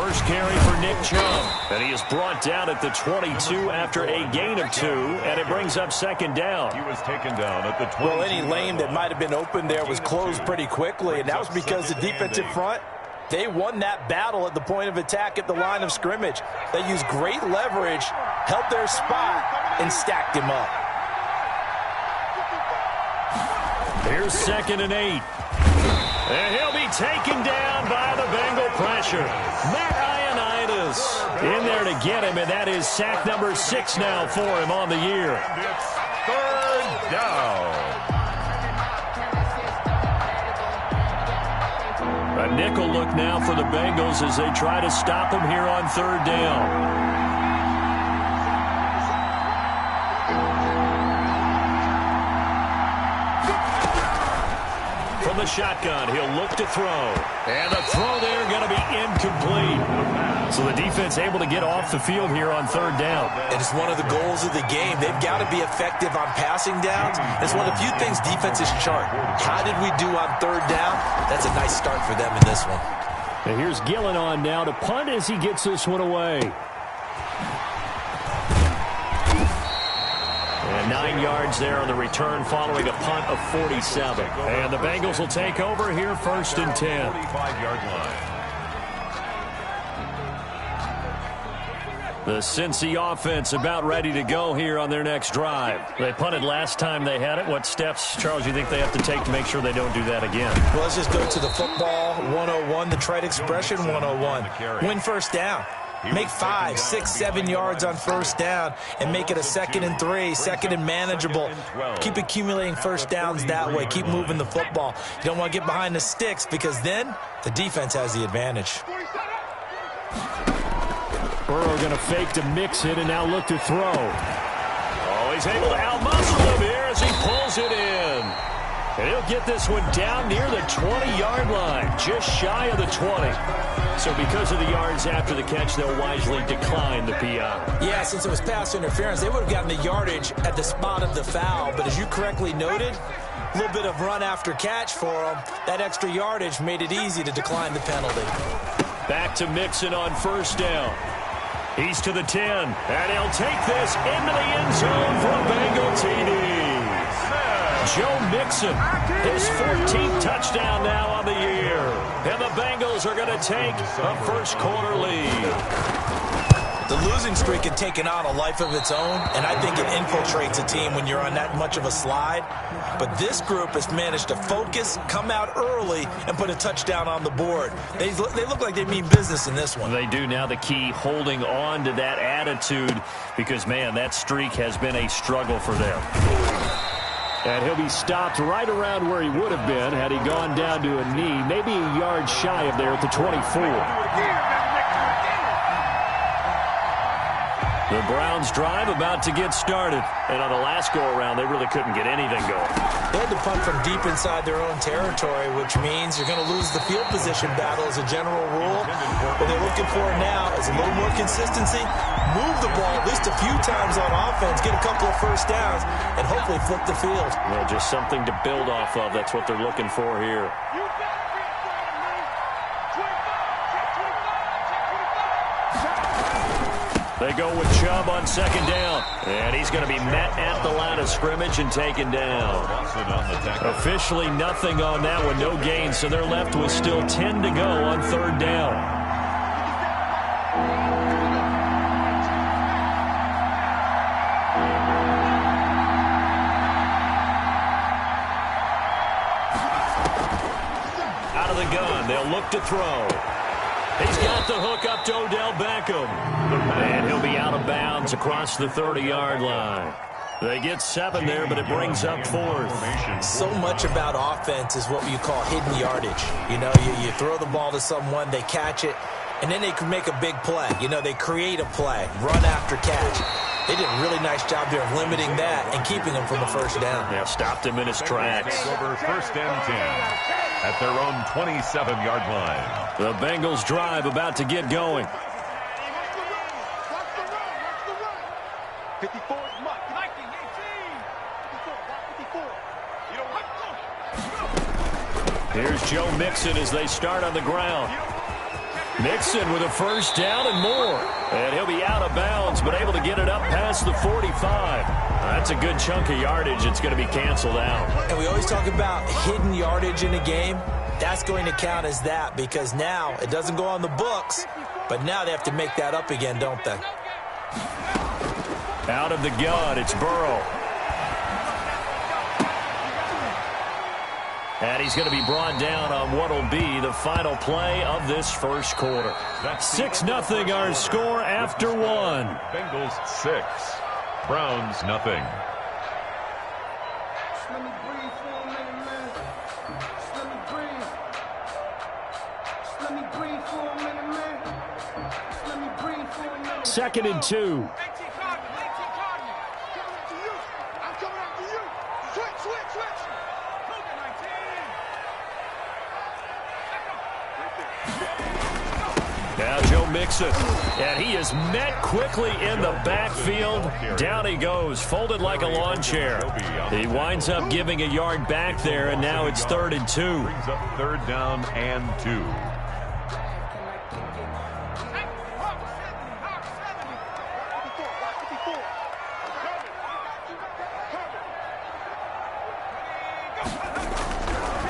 First carry for Nick Chubb. And he is brought down at the 22 after a gain of 2. And it brings up second down. He was taken down at the 22. Well, any lane that might have been open there was closed pretty quickly. And that was because the defensive front, they won that battle at the point of attack at the line of scrimmage. They used great leverage, held their spot, and stacked him up. Here's 2nd and 8. And he'll be taken down by the Bengal pressure. Matt Ioannidis in there to get him, and that is sack number 6 now for him on the year. And it's 3rd down. A nickel look now for the Bengals as they try to stop him here on 3rd down. From the shotgun, he'll look to throw. And the throw there going to be incomplete. So the defense able to get off the field here on 3rd down. And it's one of the goals of the game. They've got to be effective on passing downs. It's one of the few things defenses chart. How did we do on 3rd down? That's a nice start for them in this one. And here's Gillen on now to punt as he gets this one away. And 9 yards there on the return following a punt of 47. And the Bengals will take over here 1st and 10. 45-yard line. The Cincy offense about ready to go here on their next drive. They punted last time they had it. What steps, Charles, you think they have to take to make sure they don't do that again? Well, let's just go to the football 101, the trade expression 101. Win 1st down. Make 5, 6, 7 yards on 1st down and make it a 2nd and 3, 2nd and manageable. Keep accumulating 1st downs that way. Keep moving the football. You don't want to get behind the sticks because then the defense has the advantage. Burrow going to fake to mix it and now look to throw. Oh, he's able to outmuscle him here as he pulls it in. And he'll get this one down near the 20-yard line, just shy of the 20. So because of the yards after the catch, they'll wisely decline the PI. Yeah, since it was pass interference, they would have gotten the yardage at the spot of the foul. But as you correctly noted, a little bit of run after catch for them. That extra yardage made it easy to decline the penalty. Back to Mixon on 1st down. He's to the 10, and he'll take this into the end zone for a Bengal TD. Joe Mixon, his 14th touchdown now on the year. And the Bengals are going to take a 1st quarter lead. The losing streak had taken on a life of its own, and I think it infiltrates a team when you're on that much of a slide. But this group has managed to focus, come out early, and put a touchdown on the board. They look like they mean business in this one. They do. Now the key, holding on to that attitude, because, man, that streak has been a struggle for them. And he'll be stopped right around where he would have been had he gone down to a knee, maybe a yard shy of there at the 24. The Browns drive about to get started. And on the last go-around, they really couldn't get anything going. They had to punt from deep inside their own territory, which means you're going to lose the field position battle as a general rule. What they're looking for now is a little more consistency, move the ball at least a few times on offense, get a couple of 1st downs, and hopefully flip the field. Well, just something to build off of. That's what they're looking for here. They go with Chubb on 2nd down. And he's going to be met at the line of scrimmage and taken down. Officially nothing on that one, no gain. So they're left with still 10 to go on 3rd down. Out of the gun, they'll look to throw. He's got the hook up to Odell Beckham. And he'll be out of bounds across the 30-yard line. They get 7 there, but it brings up 4th. So much about offense is what you call hidden yardage. You know, you throw the ball to someone, they catch it, and then they can make a big play. You know, they create a play, run after catch. They did a really nice job there of limiting that and keeping him from the 1st down. Yeah, stopped him in his tracks. Over 1st and 10 at their own 27-yard line. The Bengals drive about to get going. 54, Here's Joe Mixon as they start on the ground. Mixon with a first down and more. And he'll be out of bounds, but able to get it up past the 45. That's a good chunk of yardage. It's going to be canceled out. And we always talk about hidden yardage in a game. That's going to count as that because now it doesn't go on the books, but now they have to make that up again, don't they? Out of the gun, it's Burrow. And he's going to be brought down on what will be the final play of this first quarter. 6-0 our score after one. Bengals 6, Browns nothing. Let me breathe for a minute, man. Just let me breathe. Just let me breathe for a minute, man. Just let me breathe for a minute. 2nd and 2. I'm coming after you. Switch. Now Joe Mixon, and he is met quickly in the backfield. Down he goes, folded like a lawn chair. He winds up giving a yard back there, and now it's 3rd and 2. Brings up 3rd down and 2.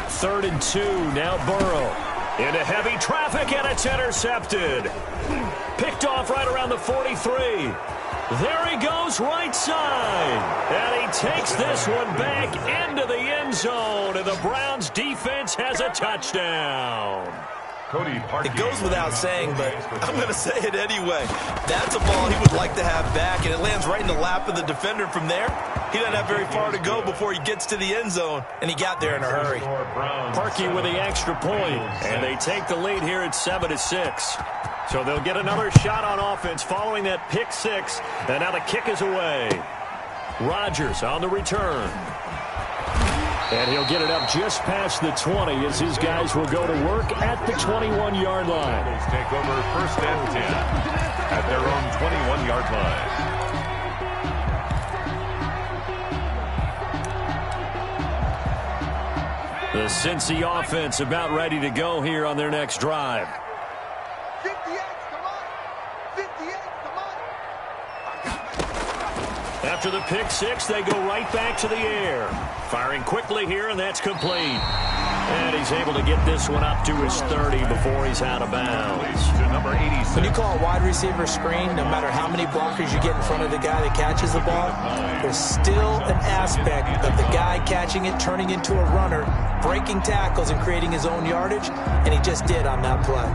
Third and 2, now Burrow. Into heavy traffic, and it's intercepted. Picked off right around the 43. There he goes, right side. And he takes this one back into the end zone, and the Browns defense has a touchdown. It goes without saying, but I'm going to say it anyway. That's a ball he would like to have back, and it lands right in the lap of the defender from there. He doesn't have very far to go before he gets to the end zone, and he got there in a hurry. Parkey with the extra point, and they take the lead here at 7-6. So they'll get another shot on offense following that pick 6, and now the kick is away. Rodgers on the return. And he'll get it up just past the 20 as his guys will go to work at the 21-yard line. Bengals take over 1st and 10 at their own 21-yard line. The Cincy offense about ready to go here on their next drive. 58, come on. 58, come on. After the pick 6, they go right back to the air. Firing quickly here, and that's complete. And he's able to get this one up to his 30 before he's out of bounds. To number 86. When you call a wide receiver screen, no matter how many blockers you get in front of the guy that catches the ball, there's still an aspect of the guy catching it, turning into a runner, breaking tackles and creating his own yardage, and he just did on that play.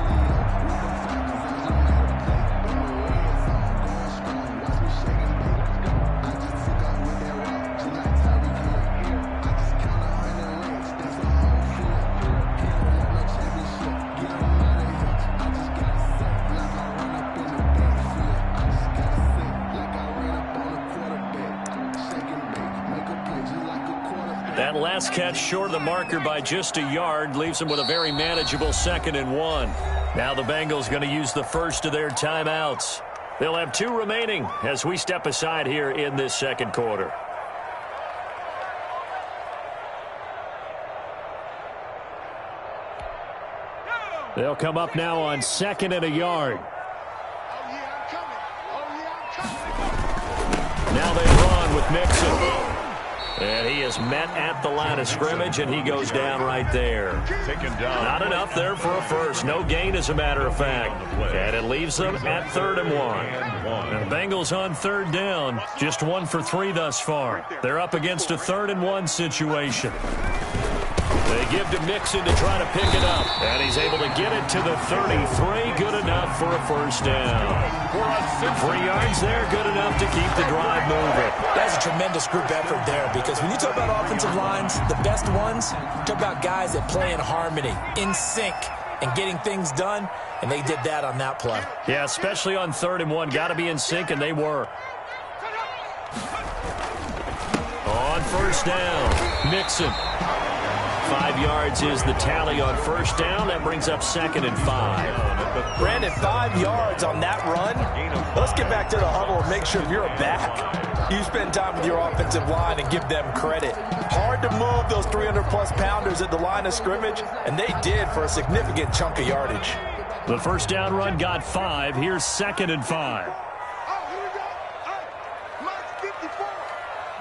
That last catch short of the marker by just a yard leaves them with a very manageable 2nd and 1. Now the Bengals going to use the first of their timeouts. They'll have 2 remaining as we step aside here in this second quarter. They'll come up now on 2nd and a yard. Now they run with Mixon. And he is met at the line of scrimmage, and he goes down right there. Taken down. Not enough there for a first. No gain, as a matter of fact. And it leaves them at 3rd and 1. And the Bengals on 3rd down, just 1 for 3 thus far. They're up against a 3rd and 1 situation. They give to Mixon to try to pick it up. And he's able to get it to the 33. Good enough for a first down. 3 yards there, good enough to keep the drive moving. That's a tremendous group effort there because when you talk about offensive lines, the best ones, talk about guys that play in harmony, in sync, and getting things done, and they did that on that play. Yeah, especially on 3rd and 1. Got to be in sync, and they were. On first down, Mixon. 5 yards is the tally on first down. That brings up 2nd and 5. Brandon, 5 yards on that run. Let's get back to the huddle and make sure you're back. You spend time with your offensive line and give them credit. Hard to move those 300-plus pounders at the line of scrimmage, and they did for a significant chunk of yardage. The first down run got 5. Here's 2nd and 5. Oh, here we go. Hey, Mike's 54.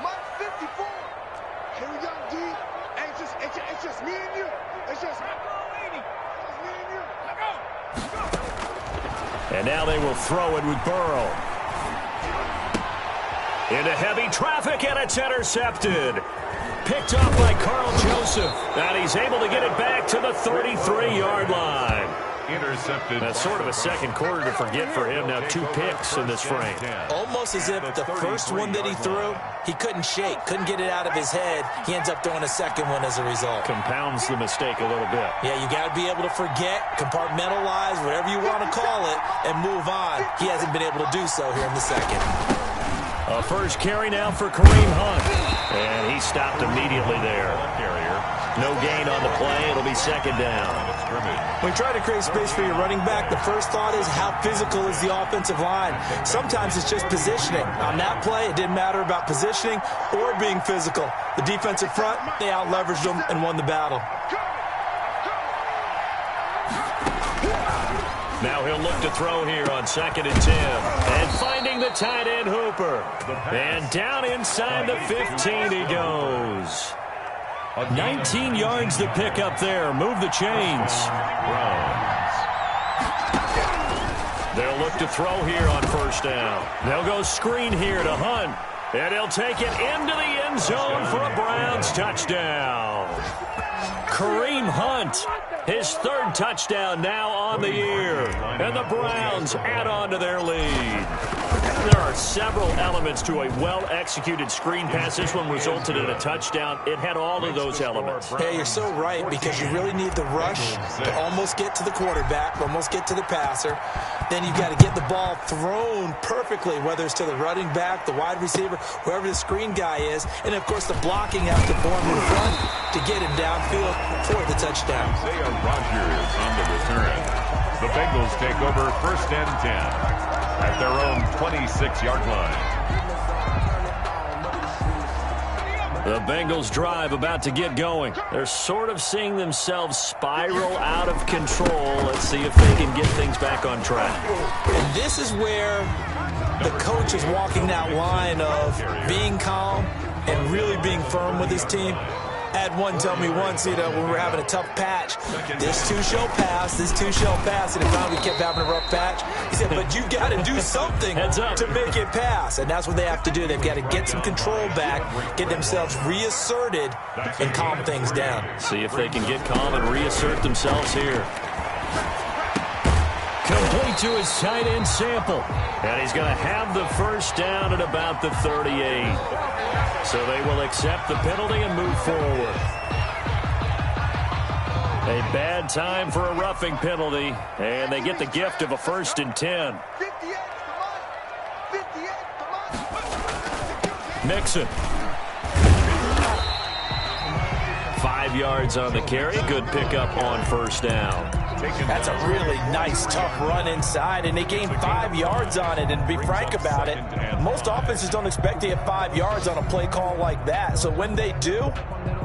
Mike's 54. Here we go, D. Hey, it's just me and you. It's just me and you. And now they will throw it with Burrow. Into heavy traffic, and it's intercepted. Picked off by Carl Joseph. And he's able to get it back to the 33-yard line. Intercepted. That's sort of a second quarter to forget for him. Now 2 picks in this frame. Almost as if the first one that he threw, he couldn't shake, couldn't get it out of his head. He ends up throwing a second one as a result. Compounds the mistake a little bit. Yeah, you got to be able to forget, compartmentalize, whatever you want to call it, and move on. He hasn't been able to do so here in the second. A first carry now for Kareem Hunt. And he stopped immediately there. No gain on the play. It'll be 2nd down. When you try to create space for your running back, the first thought is how physical is the offensive line. Sometimes it's just positioning. On that play, it didn't matter about positioning or being physical. The defensive front, they out-leveraged them and won the battle. Now he'll look to throw here on 2nd and 10. And finding the tight end Hooper. And down inside the 15 he goes. 19 yards to pick up there. Move the chains. They'll look to throw here on 1st down. They'll go screen here to Hunt. And he'll take it into the end zone for a Browns touchdown. Kareem Hunt, his 3rd touchdown now on the year. And the Browns add on to their lead. There are several elements to a well-executed screen pass. This one resulted in a touchdown. It had all of those elements. Hey, you're so right, because you really need the rush to almost get to the quarterback, almost get to the passer. Then you've got to get the ball thrown perfectly, whether it's to the running back, the wide receiver, whoever the screen guy is. And, of course, the blocking has to form in front to get him downfield for the touchdown. Isaiah Rodgers on the return. The Bengals take over 1st and 10 at their own 26-yard line. The Bengals drive about to get going. They're sort of seeing themselves spiral out of control. Let's see if they can get things back on track. And this is where the coach is walking that line of being calm and really being firm with his team. I had one tell me once, when we were having a tough patch, this too shall pass, and it finally kept having a rough patch. He said, but you got to do something to make it pass, and that's what they have to do. They've got to get some control back, get themselves reasserted, and calm things down. See if they can get calm and reassert themselves here. Complete to his tight end Sample. And he's going to have the first down at about the 38. So they will accept the penalty and move forward. A bad time for a roughing penalty. And they get the gift of a 1st and 10. Mixon. 5 yards on the carry. Good pickup on 1st down. That's a really nice, tough run inside, and they gained 5 yards on it. And to be frank about it, most offenses don't expect to get 5 yards on a play call like that. So when they do,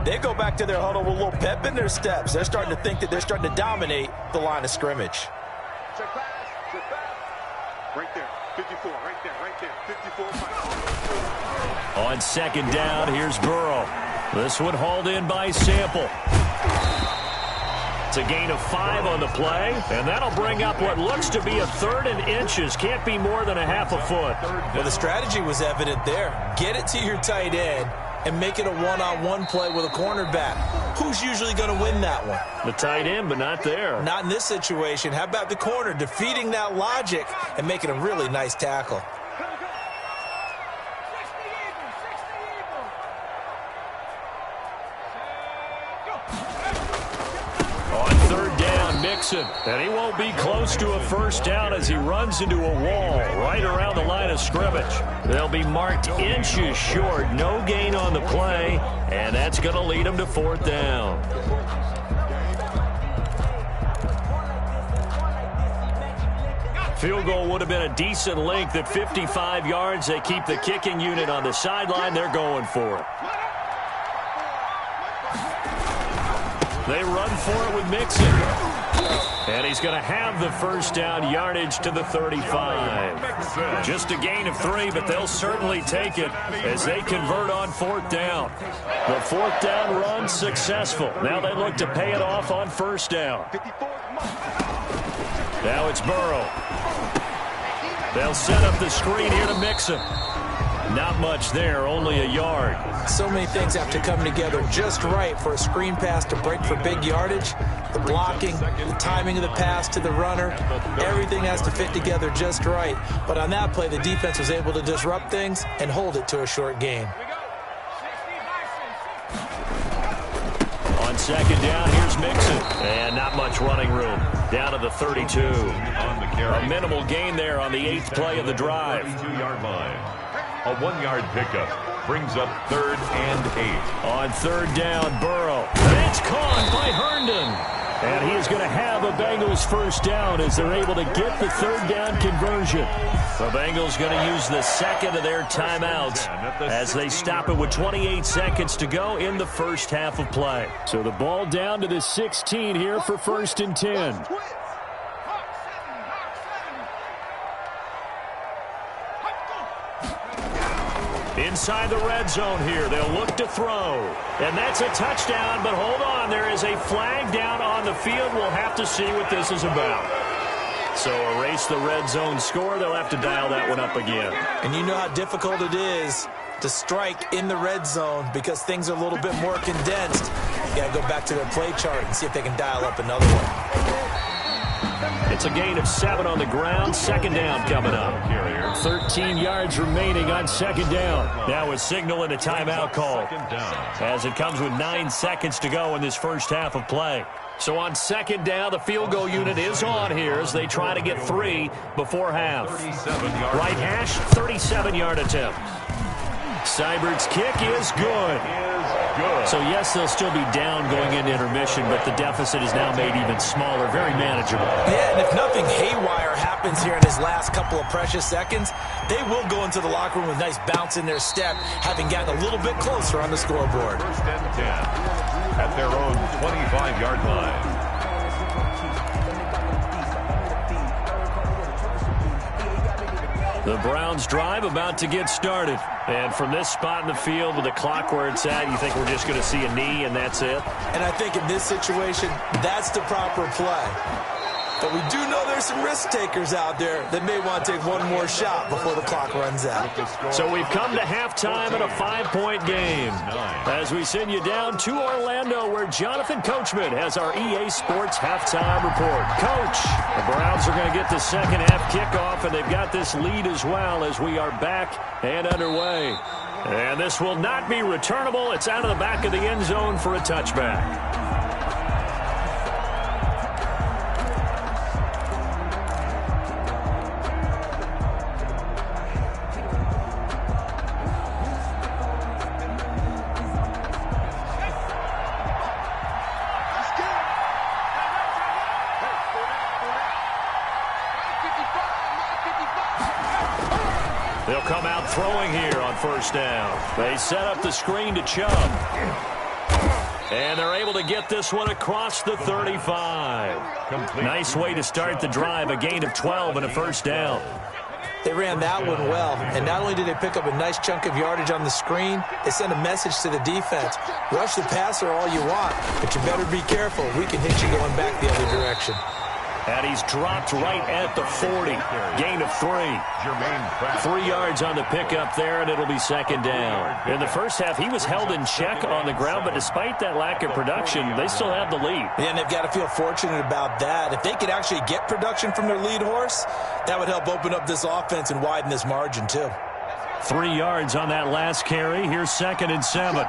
they go back to their huddle with a little pep in their steps. They're starting to think that they're starting to dominate the line of scrimmage. Check pass. Right there, 54, right there, 54. On 2nd down, here's Burrow. This one hauled in by Sample. It's a gain of 5 on the play, and that'll bring up what looks to be a 3rd and inches. Can't be more than a half a foot. Well, the strategy was evident there. Get it to your tight end and make it a one-on-one play with a cornerback. Who's usually going to win that one? The tight end, but not there. Not in this situation. How about the corner defeating that logic and making a really nice tackle? Mixon, and he won't be close to a 1st down as he runs into a wall right around the line of scrimmage. They'll be marked inches short, no gain on the play, and that's going to lead them to 4th down. Field goal would have been a decent length at 55 yards. They keep the kicking unit on the sideline. They're going for it. They run for it with Mixon. And he's going to have the first down, yardage to the 35. Just a gain of 3, but they'll certainly take it as they convert on 4th down. The 4th down run successful. Now they look to pay it off on 1st down. Now it's Burrow. They'll set up the screen here to Mixon. Not much there, only a yard. So many things have to come together just right for a screen pass to break for big yardage. The blocking, the timing of the pass to the runner, everything has to fit together just right. But on that play, the defense was able to disrupt things and hold it to a short gain. On 2nd down, here's Mixon. And not much running room. Down to the 32. A minimal gain there on the 8th play of the drive. 32-yard line. A 1-yard pickup brings up 3rd and 8. On 3rd down, Burrow. And it's caught by Herndon. And he is going to have a Bengals first down as they're able to get the 3rd down conversion. The Bengals going to use the 2nd of their timeouts as they stop it with 28 seconds to go in the first half of play. So the ball down to the 16 here for 1st and 10. Inside the red zone here, they'll look to throw. And that's a touchdown, but hold on, there is a flag down on the field. We'll have to see what this is about. So erase the red zone score. They'll have to dial that one up again. And you know how difficult it is to strike in the red zone because things are a little bit more condensed. You got to go back to their play chart and see if they can dial up another one. It's a gain of 7 on the ground. 2nd down coming up. 13 yards remaining on 2nd down. Now a signal and a timeout call as it comes with 9 seconds to go in this first half of play. So on 2nd down, the field goal unit is on here as they try to get 3 before half. Right hash, 37-yard attempt. Seibert's kick is good. So, yes, they'll still be down going into intermission, but the deficit is now made even smaller, very manageable. Yeah, and if nothing haywire happens here in his last couple of precious seconds, they will go into the locker room with a nice bounce in their step, having gotten a little bit closer on the scoreboard. 1st and 10 at their own 25-yard line. The Browns drive about to get started. And from this spot in the field with the clock where it's at, you think we're just going to see a knee and that's it? And I think in this situation, that's the proper play. But we do know there's some risk takers out there that may want to take one more shot before the clock runs out. So we've come to halftime in a 5-point game. As we send you down to Orlando where Jonathan Coachman has our EA Sports halftime report. Coach, the Browns are going to get the second half kickoff, and they've got this lead as well as we are back and underway. And this will not be returnable. It's out of the back of the end zone for a touchback. They'll come out throwing here on 1st down. They set up the screen to Chubb. And they're able to get this one across the 35. Nice way to start the drive, a gain of 12 and a 1st down. They ran that one well, and not only did they pick up a nice chunk of yardage on the screen, they sent a message to the defense. Rush the passer all you want, but you better be careful. We can hit you going back the other direction. And he's dropped right at the 40. Gain of 3. 3 yards on the pickup there, and it'll be 2nd down. In the first half, he was held in check on the ground, but despite that lack of production, they still have the lead. Yeah, and they've got to feel fortunate about that. If they could actually get production from their lead horse, that would help open up this offense and widen this margin, too. 3 yards on that last carry. Here's 2nd and 7.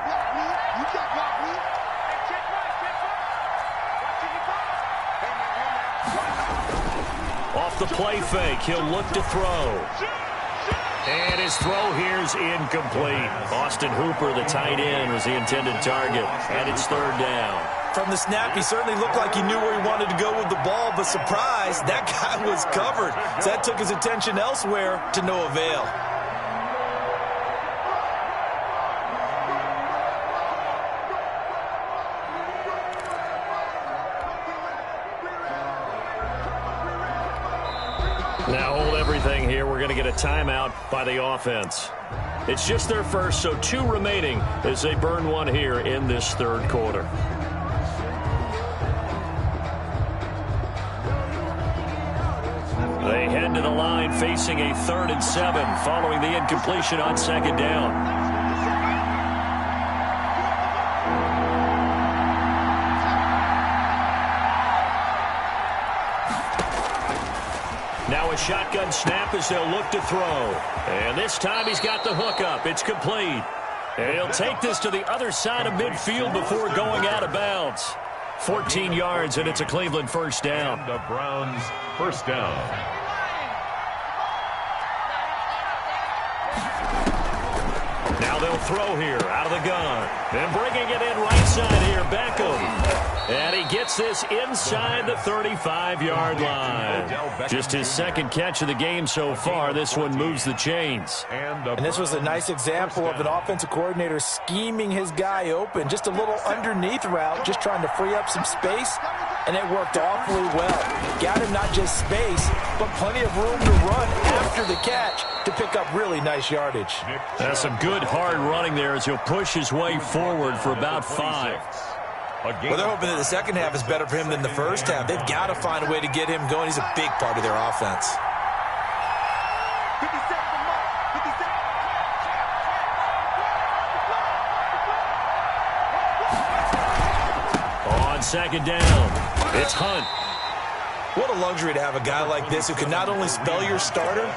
Off the play fake, he'll look to throw. And his throw here's incomplete. Austin Hooper, the tight end, was the intended target. And it's 3rd down. From the snap, he certainly looked like he knew where he wanted to go with the ball, but surprise, that guy was covered. So that took his attention elsewhere to no avail. everything here, we're going to get a timeout by the offense. It's just their first, so 2 remaining as they burn one here in this third quarter. They head to the line facing a 3rd and 7 following the incompletion on 2nd down. Now a shotgun snap as they'll look to throw. And this time he's got the hook up. It's complete. And he'll take this to the other side of midfield before going out of bounds. 14 yards, and it's a Cleveland first down. And the Browns first down. Now they'll throw here out of the gun. And bringing it in right side here, Beckham. And he gets this inside the 35-yard line. Just his 2nd catch of the game so far. This one moves the chains. And this was a nice example of an offensive coordinator scheming his guy open. Just a little underneath route, just trying to free up some space. And it worked awfully well. Got him not just space, but plenty of room to run after the catch to pick up really nice yardage. That's some good hard running there as he'll push his way forward for about 5. Well, they're hoping that the second half is better for him than the first half. They've got to find a way to get him going. He's a big part of their offense. 50 seconds, Mark. 50 seconds. On 2nd down, it's Hunt. What a luxury to have a guy like this who can not only spell your starter,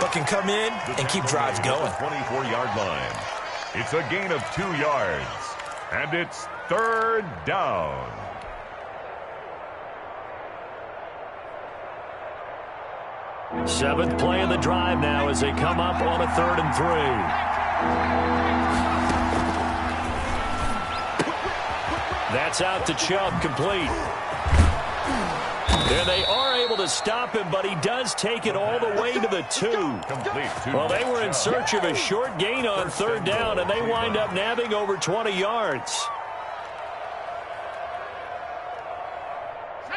but can come in and keep drives going. 24-yard line. It's a gain of 2 yards. And it's 3rd down. Seventh play of the drive now as they come up on a 3rd and 3. That's out to Chubb, complete. And they are able to stop him, but he does take it all the way to the 2. Well, they were in search of a short gain on 3rd down, and they wind up nabbing over 20 yards.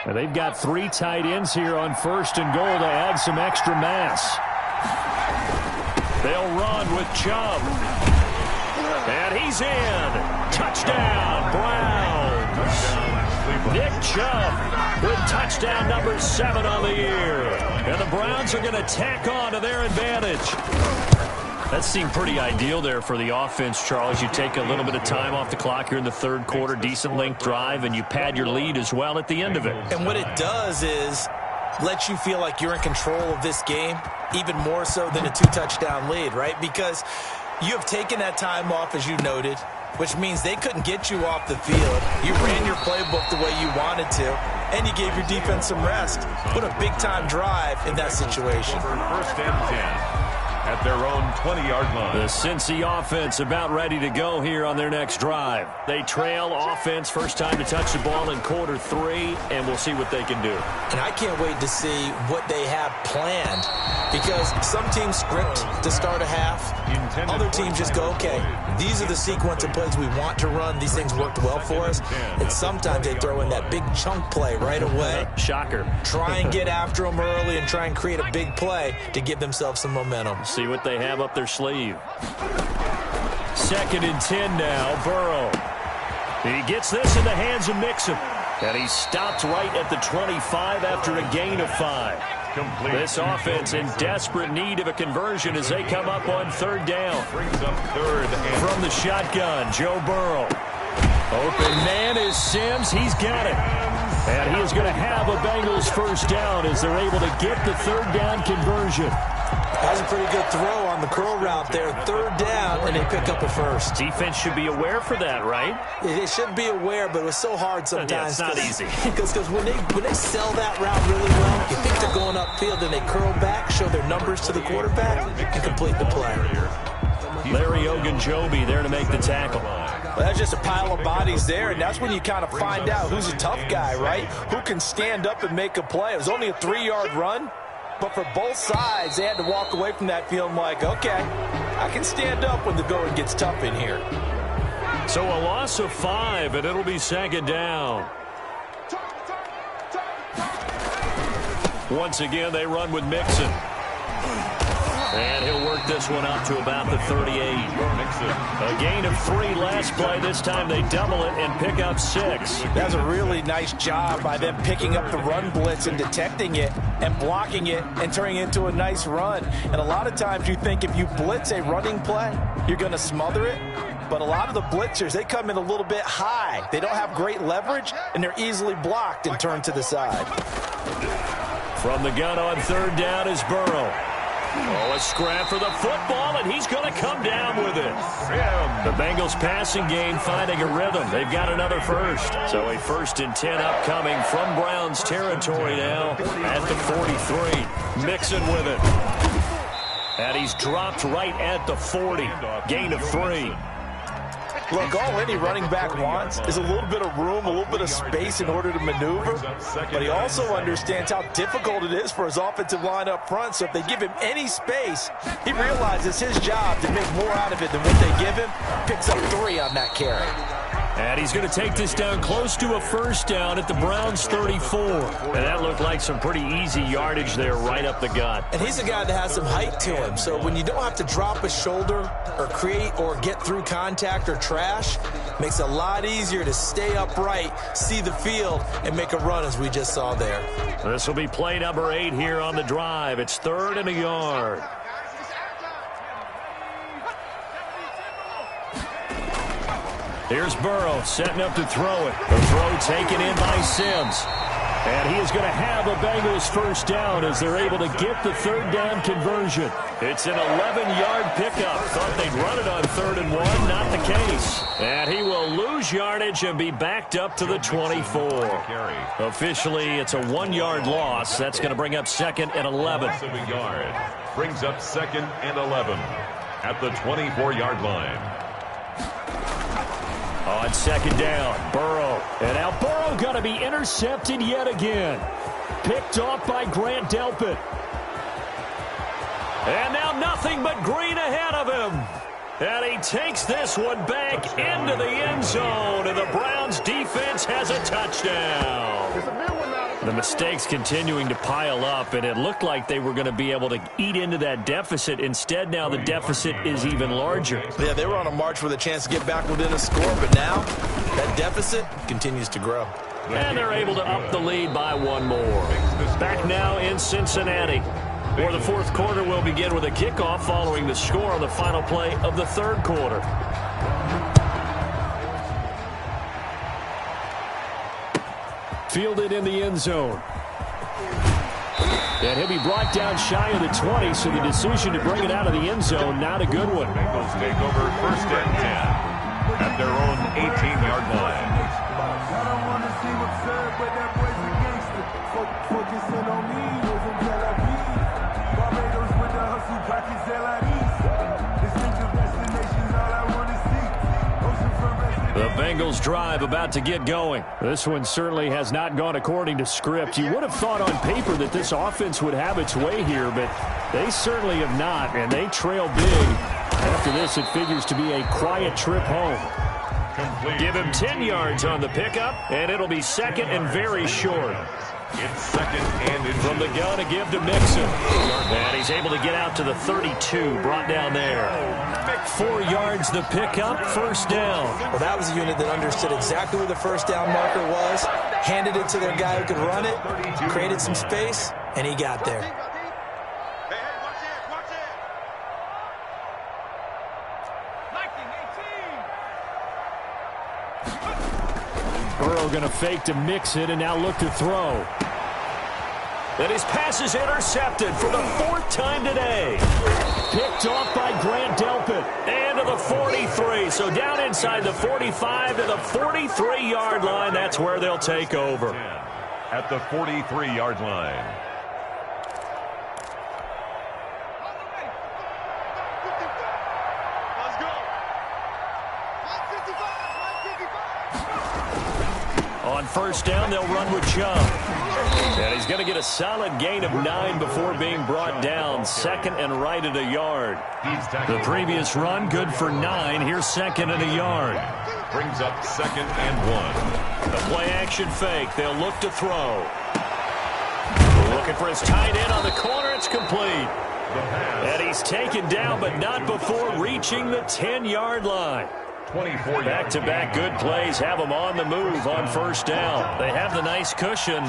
And they've got 3 tight ends here on 1st and goal to add some extra mass. They'll run with Chubb. And he's in. Touchdown, Browns. Nick Chubb with touchdown number 7 on the year. And the Browns are going to tack on to their advantage. That seemed pretty ideal there for the offense, Charles. You take a little bit of time off the clock here in the 3rd quarter, decent length drive, and you pad your lead as well at the end of it. And what it does is let you feel like you're in control of this game, even more so than a 2-touchdown lead, right? Because you have taken that time off, as you noted, which means they couldn't get you off the field. You ran your playbook the way you wanted to, and you gave your defense some rest. Put a big-time drive in that situation. 1st and 10. At their own 20-yard line. The Cincy offense about ready to go here on their next drive. They trail offense, first time to touch the ball in quarter 3, and we'll see what they can do. And I can't wait to see what they have planned, because some teams script to start a half. Other teams just go, okay, these are the sequence of plays we want to run. These things worked well for us. And sometimes they throw in that big chunk play right away. Shocker. Try and get after them early and try and create a big play to give themselves some momentum. See what they have up their sleeve. 2nd and 10 now, Burrow. He gets this in the hands of Mixon. And he stopped right at the 25 after a gain of 5. Complete. This offense in desperate need of a conversion as they come up on 3rd down. Brings up 3rd and from the shotgun, Joe Burrow. Open man is Sims. He's got it. And he is going to have a Bengals first down as they're able to get the 3rd down conversion. That's a pretty good throw on the curl route there. 3rd down, and they pick up a first. Defense should be aware for that, right? They should be aware, but it was so hard sometimes. Yeah, it's not easy. Because when they sell that route really well, you think they're going upfield, and they curl back, show their numbers to the quarterback, and complete the play. Larry Ogunjobi there to make the tackle. Well, that's just a pile of bodies there, and that's when you kind of find out who's a tough guy, right? Who can stand up and make a play. It was only a 3-yard run. But for both sides, they had to walk away from that feeling like, okay, I can stand up when the going gets tough in here. So a loss of 5, and it'll be 2nd down. Once again, they run with Mixon. And he'll work this one up to about the 38. A gain of 3 last play. This time they double it and pick up 6. That's a really nice job by them picking up the run blitz and detecting it and blocking it and turning it into a nice run. And a lot of times you think if you blitz a running play, you're going to smother it. But a lot of the blitzers, they come in a little bit high. They don't have great leverage, and they're easily blocked and turned to the side. From the gun on 3rd down is Burrow. Oh, a scrap for the football, and he's going to come down with it. The Bengals passing game finding a rhythm. They've got another first. So a 1st and 10 upcoming from Browns territory now at the 43. Mixon with it. And he's dropped right at the 40. Gain of 3. Look, all any running back wants is a little bit of room, a little bit of space in order to maneuver. But he also understands how difficult it is for his offensive line up front. So if they give him any space, he realizes his job to make more out of it than what they give him. Picks up 3 on that carry. And he's going to take this down close to a 1st down at the Browns 34. And that looked like some pretty easy yardage there right up the gut. And he's a guy that has some height to him. So when you don't have to drop a shoulder or create or get through contact or trash, makes it a lot easier to stay upright, see the field, and make a run as we just saw there. This will be play number 8 here on the drive. It's 3rd and a yard. Here's Burrow setting up to throw it. The throw taken in by Sims. And he is going to have a Bengals 1st down as they're able to get the 3rd down conversion. It's an 11-yard pickup. Thought they'd run it on 3rd and 1. Not the case. And he will lose yardage and be backed up to the 24. Officially, it's a 1-yard loss. That's going to bring up 2nd and 11. Brings up 2nd and 11 at the 24-yard line. On 2nd down, Burrow. And now Burrow going to be intercepted yet again. Picked off by Grant Delpit. And now nothing but green ahead of him. And he takes this one back into the end zone. And the Browns defense has a touchdown. The mistakes continuing to pile up, and it looked like they were going to be able to eat into that deficit. Instead, now the deficit is even larger. Yeah, they were on a march with a chance to get back within a score, but now that deficit continues to grow. And they're able to up the lead by 1 more. Back now in Cincinnati, where the 4th quarter will begin with a kickoff following the score on the final play of the 3rd quarter. Fielded in the end zone. And he'll be brought down shy of the 20, so the decision to bring it out of the end zone, not a good one. Bengals take over 1st and 10 at their own 18-yard line. I don't want to see what's up, but that boy's a gangster. Focusing on me, was in Tel Aviv. Barbados with the hustle, pockets LIDs. Distinctive destinations, all I want to see. Ocean front residence. The Bengals drive about to get going. This one certainly has not gone according to script. You would have thought on paper that this offense would have its way here, but they certainly have not, and they trail big. After this, it figures to be a quiet trip home. Give him 10 yards on the pickup, and it'll be 2nd and very short. It's 2nd and From the gun to give to Mixon. And he's able to get out to the 32, brought down there. 4 yards the pickup, 1st down. Well, that was a unit that understood exactly where the 1st down marker was, handed it to their guy who could run it, created some space, and he got there. Burrow going to fake to mix it and now look to throw. And his pass is intercepted for the 4th time today. Picked off by Grant Delpit. And to the 43. So down inside the 45 to the 43-yard line. That's where they'll take over. At the 43-yard line. On 1st down, they'll run with Chubb. And he's going to get a solid gain of 9 before being brought down. 2nd and right at a yard. The previous run, good for 9. Here's 2nd and a yard. Brings up 2nd and 1. The play action fake. They'll look to throw. Looking for his tight end on the corner. It's complete. And he's taken down, but not before reaching the 10-yard line. Back-to-back good plays have them on the move on first down. They have the nice cushion.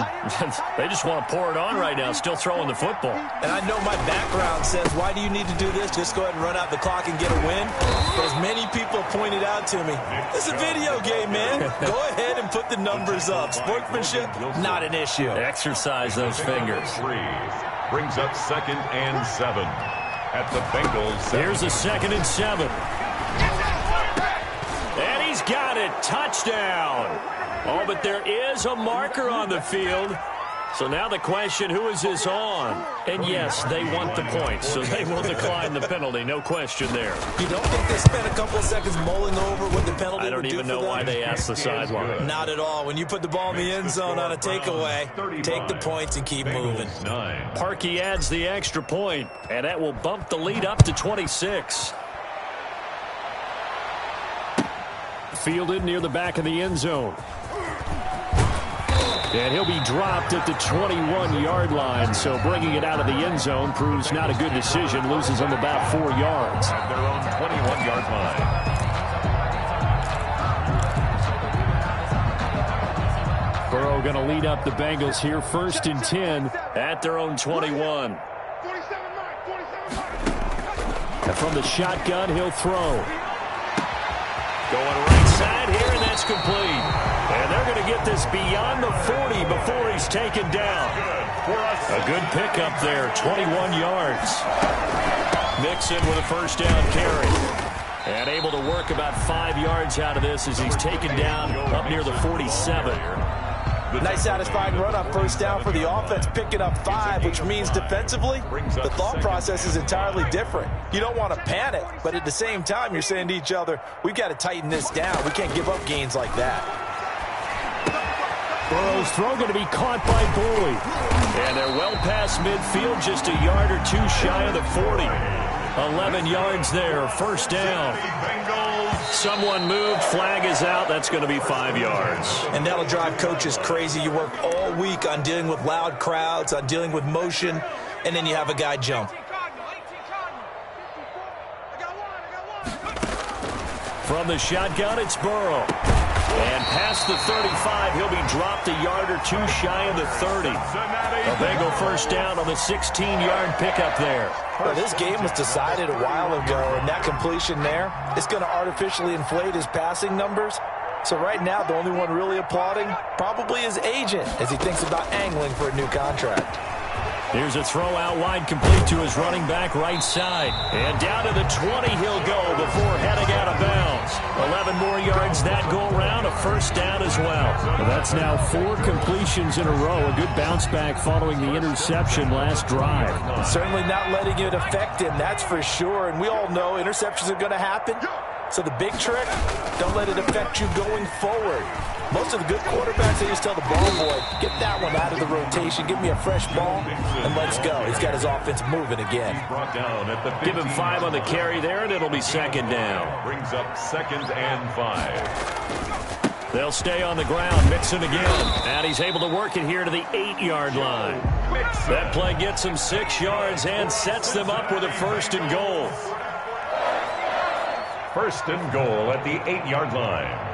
They just want to pour it on right now, still throwing the football. And I know my background says, why do you need to do this? Just go ahead and run out the clock and get a win. But as many people pointed out to me, it's a video game, man. Go ahead and put the numbers up. Sportsmanship, not an issue. Exercise those fingers. Brings up 2nd and 7 at the Bengals. Here's a 2nd and 7. And he's got it. Touchdown. Oh, but there is a marker on the field. So now the question, who is this on? And yes, they want the points, so they will decline the penalty. No question there. You don't think they spent a couple of seconds mulling over what the penalty I don't even know why they asked the sideline. Not at all. When you put the ball in the end zone on a takeaway, take the points and keep moving. Parkey adds the extra point, and that will bump the lead up to 26. Fielded near the back of the end zone. And he'll be dropped at the 21-yard line, so bringing it out of the end zone proves not a good decision. Loses him about 4 yards. At their own 21-yard line. Burrow going to lead up the Bengals here, 1st and 10 at their own 21. And from the shotgun, he'll throw. Going right side here, and that's complete. And they're going to get this beyond the 40 before he's taken down. A good pickup there, 21 yards. Mixon with a first down carry. And able to work about 5 yards out of this as he's taken down up near the 47. Nice satisfying run on first down for the offense, picking up 5, which means defensively, the thought process is entirely different. You don't want to panic, but at the same time, you're saying to each other, we've got to tighten this down. We can't give up gains like that. Burrow's throw going to be caught by Boyd. And they're well past midfield, just a yard or two shy of the 40. 11 yards there, first down. Someone moved, flag is out, that's going to be 5 yards. And that'll drive coaches crazy. You work all week on dealing with loud crowds, on dealing with motion, and then you have a guy jump. From the shotgun, it's Burrow. And past the 35, he'll be dropped a yard or two shy of the 30. A Bengal first down on the 16-yard pickup there. Well, this game was decided a while ago, and that completion there is going to artificially inflate his passing numbers. So right now, the only one really applauding probably his agent as he thinks about angling for a new contract. Here's a throw out wide, complete to his running back right side. And down to the 20 he'll go before heading out of bounds. 11 more yards that go around, a first down as well. That's now 4 completions in a row. A good bounce back following the interception last drive. Certainly not letting it affect him, that's for sure. And we all know interceptions are going to happen. So the big trick, don't let it affect you going forward. Most of the good quarterbacks, they just tell the ball boy, get that one out of the rotation, give me a fresh ball, and let's go. He's got his offense moving again. Give him 5 on the carry there, and it'll be second down. Brings up 2nd and 5. They'll stay on the ground, Mixon again, and he's able to work it here to the 8-yard line. That play gets him 6 yards and sets them up with a 1st and goal. 1st and goal at the 8-yard line.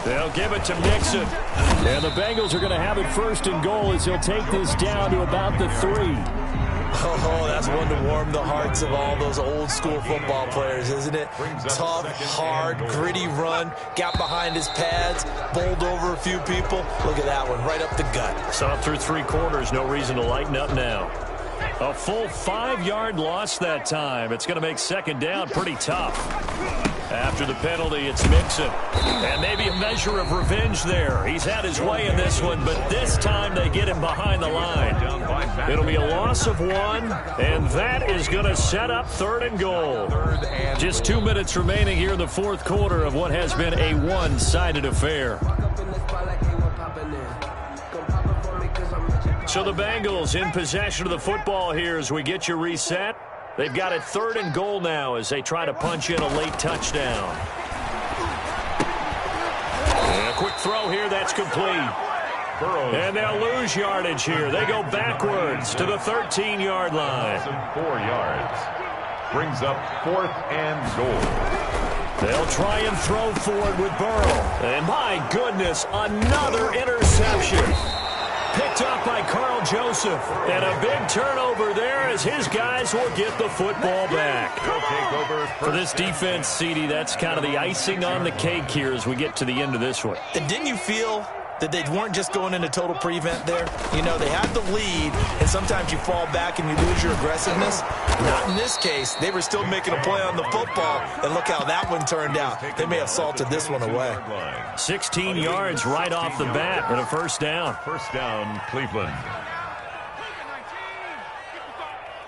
They'll give it to Mixon. And the Bengals are going to have it 1st and goal as he'll take this down to about the 3. Oh, that's one to warm the hearts of all those old school football players, isn't it? Tough, hard, gritty run, got behind his pads, bowled over a few people. Look at that one, right up the gut. Saw it through 3 quarters, no reason to lighten up now. A full 5-yard loss that time. It's going to make second down pretty tough. After the penalty, it's Mixon. And maybe a measure of revenge there. He's had his way in this one, but this time they get him behind the line. It'll be a loss of 1, and that is going to set up 3rd and goal. Just 2 minutes remaining here in the 4th quarter of what has been a one-sided affair. So the Bengals in possession of the football here as we get you reset. They've got it 3rd and goal now as they try to punch in a late touchdown. And a quick throw here, that's complete. And they'll lose yardage here. They go backwards to the 13-yard line. 4 yards. Brings up 4th and goal. They'll try and throw for it with Burrow. And my goodness, another interception. Picked up by Carl Joseph. And a big turnover there as his guys will get the football back. For this defense, CD, that's kind of the icing on the cake here as we get to the end of this one. And didn't you feel that they weren't just going into total prevent there? You know, they had the lead, and sometimes you fall back and you lose your aggressiveness. Not in this case. They were still making a play on the football, and look how that one turned out. They may have salted this one away. 16 yards right off the bat and a first down. First down, Cleveland.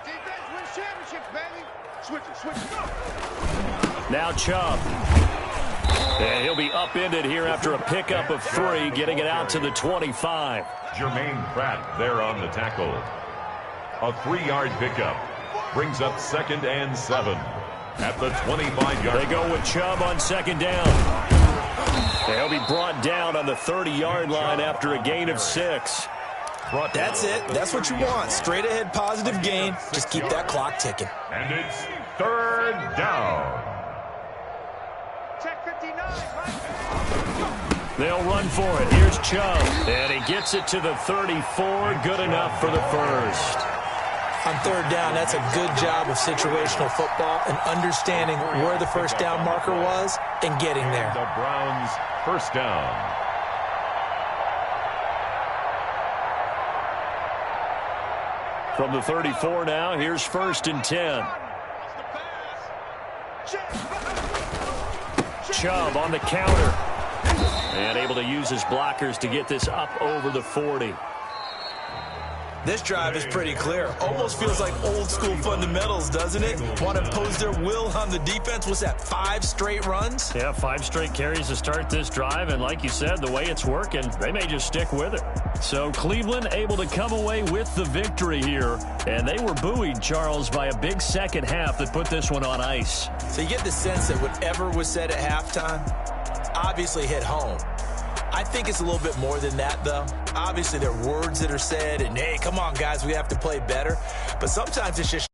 Defense wins championships, baby. Switch it. Now Chubb. And he'll be upended here after a pickup of 3, getting it out to the 25. Jermaine Pratt there on the tackle. A 3-yard pickup. Brings up 2nd and 7 at the 25-yard. They go with Chubb on 2nd down. And he'll be brought down on the 30-yard line after a gain of 6. That's it. That's what you want. Straight ahead positive gain. Just keep that clock ticking. And it's 3rd down. Check 59, right? They'll run for it. Here's Chubb. And he gets it to the 34. Good enough for the first. On 3rd down, that's a good job of situational football and understanding where the first down marker was and getting there. The Browns first down. From the 34 now, here's 1st and 10. Chubb on the counter. And able to use his blockers to get this up over the 40. This drive is pretty clear. Almost feels like old school fundamentals, doesn't it? Want to impose their will on the defense. What's that, 5 straight runs? Yeah, 5 straight carries to start this drive. And like you said, the way it's working, they may just stick with it. So Cleveland able to come away with the victory here. And they were buoyed, Charles, by a big second half that put this one on ice. So you get the sense that whatever was said at halftime obviously hit home. I think it's a little bit more than that, though. Obviously, there are words that are said, and, hey, come on, guys, we have to play better. But sometimes it's just